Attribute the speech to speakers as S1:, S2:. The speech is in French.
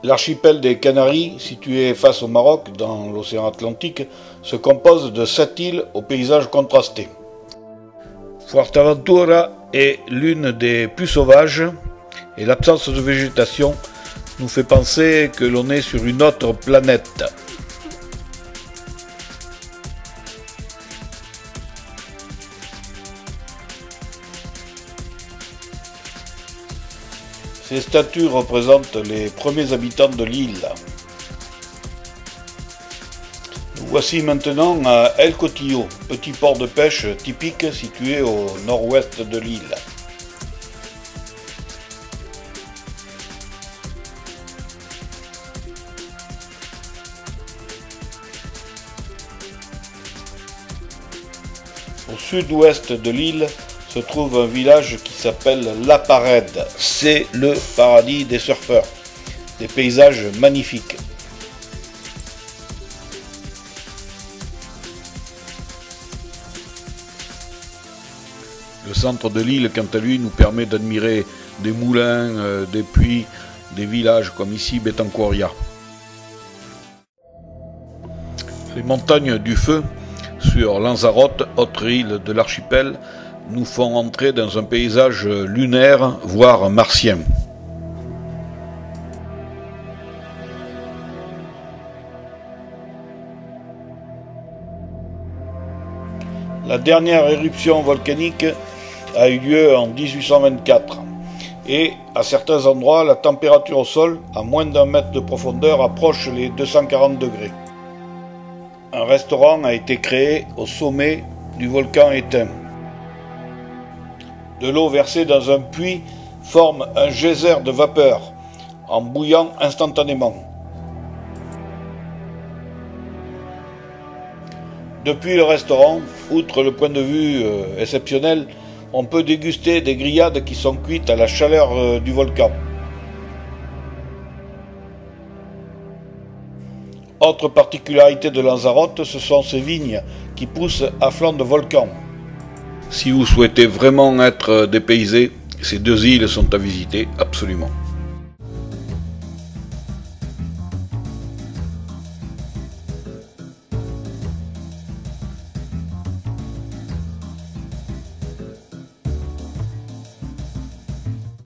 S1: L'archipel des Canaries, situé face au Maroc, dans l'océan Atlantique, se compose de 7 îles au paysage contrasté. Fuerteventura est l'une des plus sauvages et l'absence de végétation nous fait penser que l'on est sur une autre planète. Ces statues représentent les premiers habitants de l'île. Nous voici maintenant à El Cotillo, petit port de pêche typique situé au nord-ouest de l'île. Au sud-ouest de l'île se trouve un village qui s'appelle La Parede. C'est le paradis des surfeurs. Des paysages magnifiques. Le centre de l'île, quant à lui, nous permet d'admirer des moulins, des puits, des villages comme ici Betancoria. Les montagnes du Feu sur Lanzarote, autre île de l'archipel, nous font entrer dans un paysage lunaire, voire martien. La dernière éruption volcanique a eu lieu en 1824 et à certains endroits la température au sol, à moins d'1 mètre de profondeur, approche les 240 degrés. Un restaurant a été créé au sommet du volcan éteint. De l'eau versée dans un puits forme un geyser de vapeur, en bouillant instantanément. Depuis le restaurant, outre le point de vue exceptionnel, on peut déguster des grillades qui sont cuites à la chaleur du volcan. Autre particularité de Lanzarote, ce sont ces vignes qui poussent à flanc de volcan. Si vous souhaitez vraiment être dépaysé, ces 2 îles sont à visiter absolument.